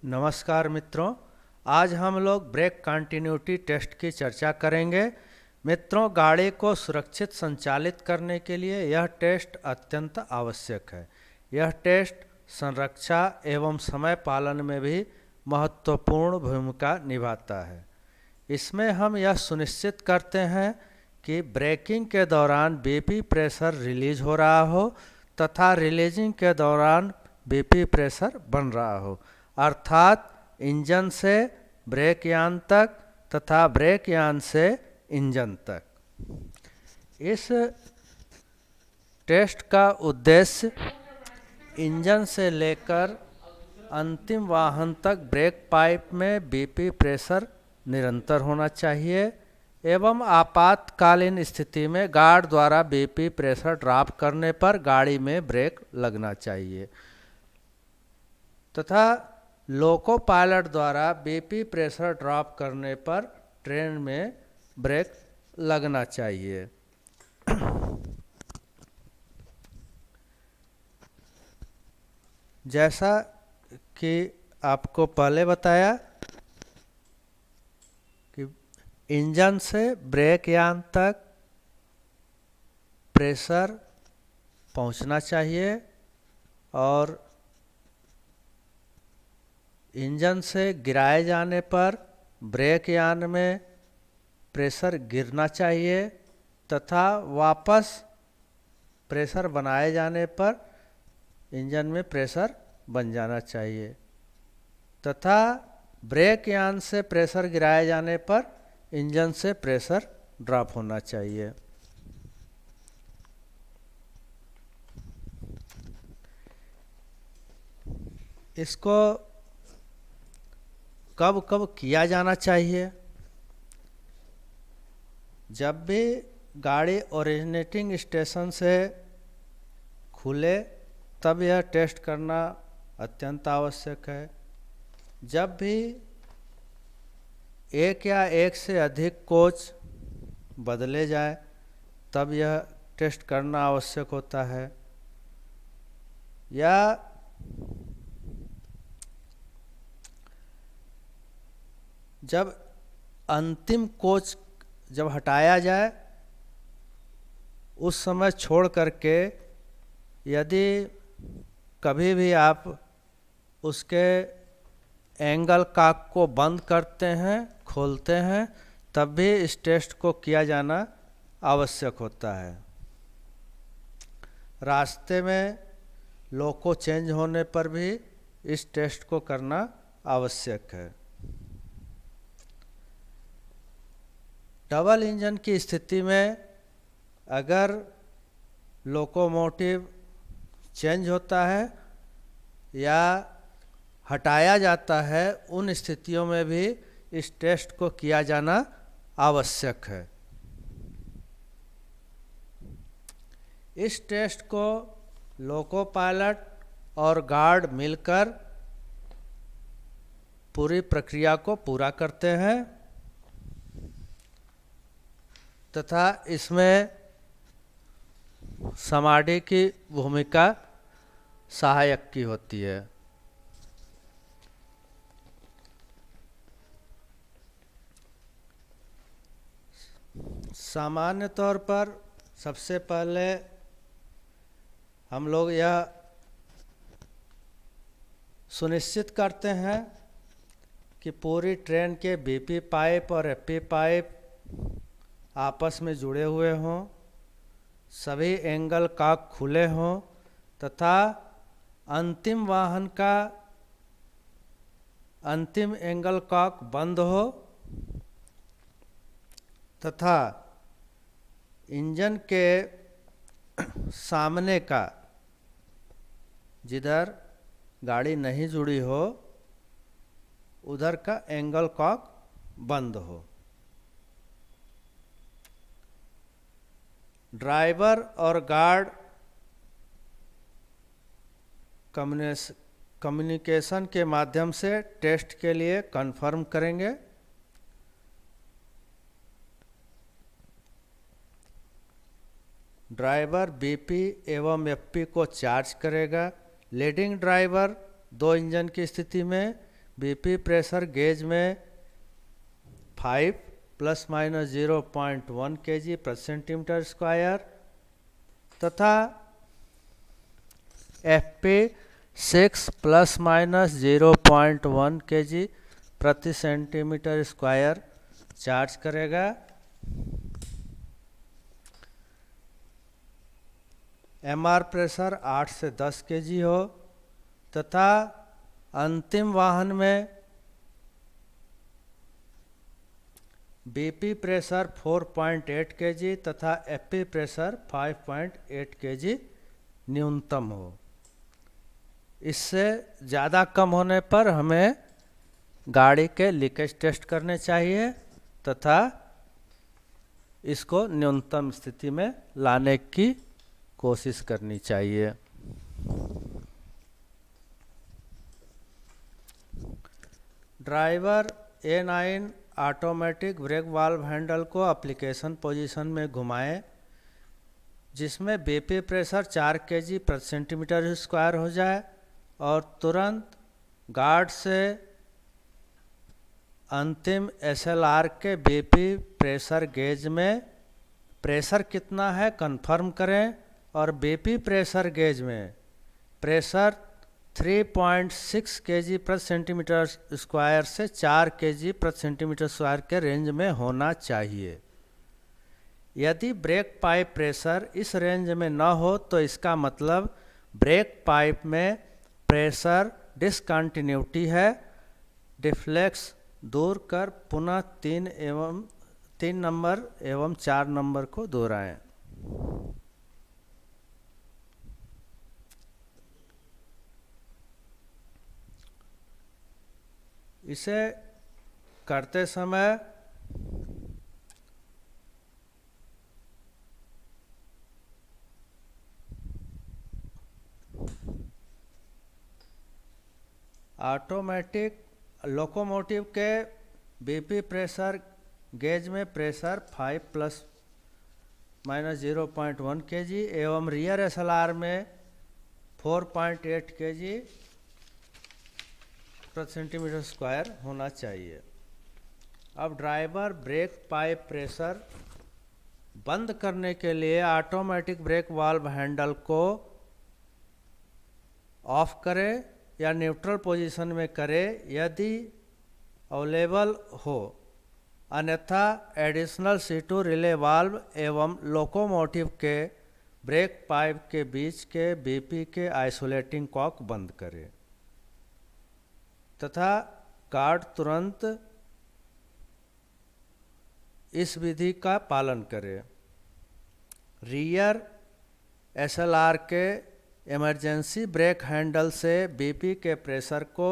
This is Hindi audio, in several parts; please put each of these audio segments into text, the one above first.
नमस्कार मित्रों, आज हम लोग ब्रेक कंटिन्यूटी टेस्ट की चर्चा करेंगे। मित्रों, गाड़ी को सुरक्षित संचालित करने के लिए यह टेस्ट अत्यंत आवश्यक है। यह टेस्ट संरक्षा एवं समय पालन में भी महत्वपूर्ण भूमिका निभाता है। इसमें हम यह सुनिश्चित करते हैं कि ब्रेकिंग के दौरान बीपी प्रेशर रिलीज हो रहा हो तथा रिलीजिंग के दौरान बीपी प्रेशर बन रहा हो, अर्थात इंजन से ब्रेक यान तक तथा ब्रेक यान से इंजन तक। इस टेस्ट का उद्देश्य इंजन से लेकर अंतिम वाहन तक ब्रेक पाइप में बीपी प्रेशर निरंतर होना चाहिए एवं आपातकालीन स्थिति में गार्ड द्वारा बीपी प्रेशर ड्रॉप करने पर गाड़ी में ब्रेक लगना चाहिए तथा लोको पायलट द्वारा बीपी प्रेशर ड्रॉप करने पर ट्रेन में ब्रेक लगना चाहिए। जैसा कि आपको पहले बताया कि इंजन से ब्रेक यान तक प्रेशर पहुंचना चाहिए और इंजन से गिराए जाने पर ब्रेक यान में प्रेशर गिरना चाहिए तथा वापस प्रेशर बनाए जाने पर इंजन में प्रेशर बन जाना चाहिए तथा ब्रेक यान से प्रेशर गिराए जाने पर इंजन से प्रेशर ड्रॉप होना चाहिए। इसको कब कब किया जाना चाहिए? जब भी गाड़ी ओरिजिनेटिंग स्टेशन से खुले तब यह टेस्ट करना अत्यंत आवश्यक है। जब भी एक या एक से अधिक कोच बदले जाए तब यह टेस्ट करना आवश्यक होता है। या जब अंतिम कोच जब हटाया जाए उस समय छोड़ करके यदि कभी भी आप उसके एंगल कॉक को बंद करते हैं, खोलते हैं, तब भी इस टेस्ट को किया जाना आवश्यक होता है। रास्ते में लोको चेंज होने पर भी इस टेस्ट को करना आवश्यक है। डबल इंजन की स्थिति में अगर लोकोमोटिव चेंज होता है या हटाया जाता है, उन स्थितियों में भी इस टेस्ट को किया जाना आवश्यक है। इस टेस्ट को लोको पायलट और गार्ड मिलकर पूरी प्रक्रिया को पूरा करते हैं तथा इसमें समाडी की भूमिका सहायक की होती है। सामान्य तौर पर सबसे पहले हम लोग यह सुनिश्चित करते हैं कि पूरी ट्रेन के बीपी पाइप और एफपी पाइप आपस में जुड़े हुए हों, सभी एंगल कॉक खुले हों तथा अंतिम वाहन का अंतिम एंगल कॉक बंद हो तथा इंजन के सामने का जिधर गाड़ी नहीं जुड़ी हो उधर का एंगल कॉक बंद हो। ड्राइवर और गार्ड कम्युनिकेशन के माध्यम से टेस्ट के लिए कंफर्म करेंगे। ड्राइवर बीपी एवं एफपी को चार्ज करेगा। लीडिंग ड्राइवर दो इंजन की स्थिति में बीपी प्रेशर गेज में 5 ± 0.1 kg प्रति सेंटीमीटर स्क्वायर तथा एफपी 6 ± 0.1 kg प्रति सेंटीमीटर स्क्वायर चार्ज करेगा। एमआर प्रेशर 8 से 10 kg हो तथा अंतिम वाहन में बीपी प्रेशर 4.8 kg तथा एफपी प्रेशर 5.8 kg न्यूनतम हो। इससे ज़्यादा कम होने पर हमें गाड़ी के लीकेज टेस्ट करने चाहिए तथा इसको न्यूनतम स्थिति में लाने की कोशिश करनी चाहिए। Driver A9 automatic brake valve handle को एप्लीकेशन पोजीशन में घुमाएं जिसमें बीपी प्रेशर 4 kg प्रति सेंटीमीटर स्क्वायर हो जाए और तुरंत गार्ड से अंतिम SLR के बीपी प्रेशर गेज में प्रेशर कितना है कंफर्म करें और बीपी प्रेशर गेज में प्रेशर 3.6 kg प्रति सेंटीमीटर स्क्वायर से 4 kg प्रति सेंटीमीटर स्क्वायर के रेंज में होना चाहिए। यदि ब्रेक पाइप प्रेशर इस रेंज में न हो तो इसका मतलब ब्रेक पाइप में प्रेशर डिसकंटिन्यूटी है। डिफ्लेक्स दूर कर पुनः 3 नंबर एवं 4 नंबर को दोहराएं। इसे करते समय ऑटोमेटिक लोकोमोटिव के बीपी प्रेशर गेज में प्रेशर 5 ± 0.1 kg एवं रियर SLR में 4.8 kg प्रति सेंटीमीटर स्क्वायर होना चाहिए। अब ड्राइवर ब्रेक पाइप प्रेशर बंद करने के लिए ऑटोमेटिक ब्रेक वाल्व हैंडल को ऑफ करे या न्यूट्रल पोजीशन में करे यदि अवेलेबल हो, अन्यथा एडिशनल C2 रिले वाल्व एवं लोकोमोटिव के ब्रेक पाइप के बीच के बीपी के आइसोलेटिंग कॉक बंद करे तथा गार्ड तुरंत इस विधि का पालन करे। रियर SLR के इमरजेंसी ब्रेक हैंडल से बीपी के प्रेशर को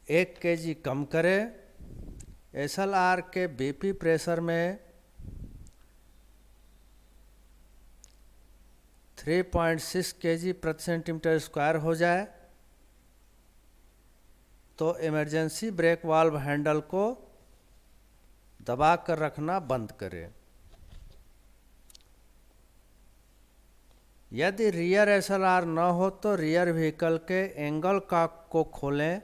1 kg कम करे। SLR के बीपी प्रेशर में 3.6 kg प्रति सेंटीमीटर स्क्वायर हो जाए तो इमरजेंसी ब्रेक वाल्व हैंडल को दबा कर रखना बंद करें। यदि रियर SLR न हो तो रियर व्हीकल के एंगल कॉक को खोलें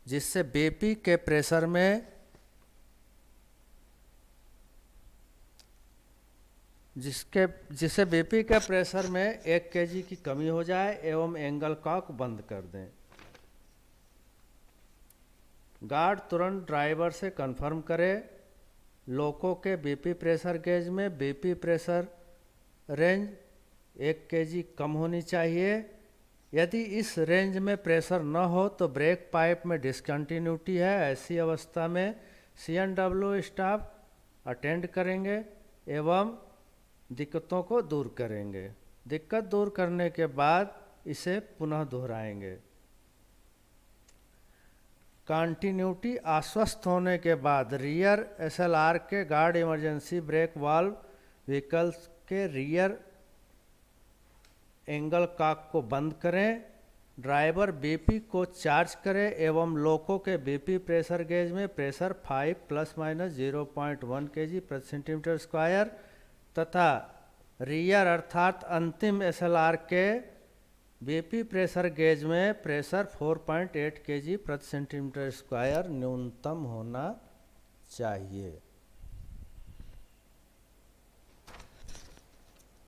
जिससे बीपी के प्रेशर में जिससे बीपी के प्रेशर में 1 kg की कमी हो जाए एवं एंगल कॉक बंद कर दें। गार्ड तुरंत ड्राइवर से कंफर्म करे लोको के बीपी प्रेशर गेज में बीपी प्रेशर रेंज 1 kg कम होनी चाहिए। यदि इस रेंज में प्रेशर न हो तो ब्रेक पाइप में डिसकंटिन्यूटी है। ऐसी अवस्था में CNW स्टाफ अटेंड करेंगे एवं दिक्कतों को दूर करेंगे। दिक्कत दूर करने के बाद इसे पुनः दोहराएंगे। कंटिन्यूटी आश्वस्त होने के बाद रियर SLR के guard emergency brake valve vehicles के रियर एंगल कॉक को बंद करें। ड्राइवर बीपी को चार्ज करे एवं लोको के बीपी प्रेशर गेज में प्रेशर 5 ± 0.1 kg प्रति सेंटीमीटर स्क्वायर तथा रियर अर्थात अंतिम SLR के बीपी प्रेशर गेज में प्रेशर 4.8 kg प्रति सेंटीमीटर स्क्वायर न्यूनतम होना चाहिए।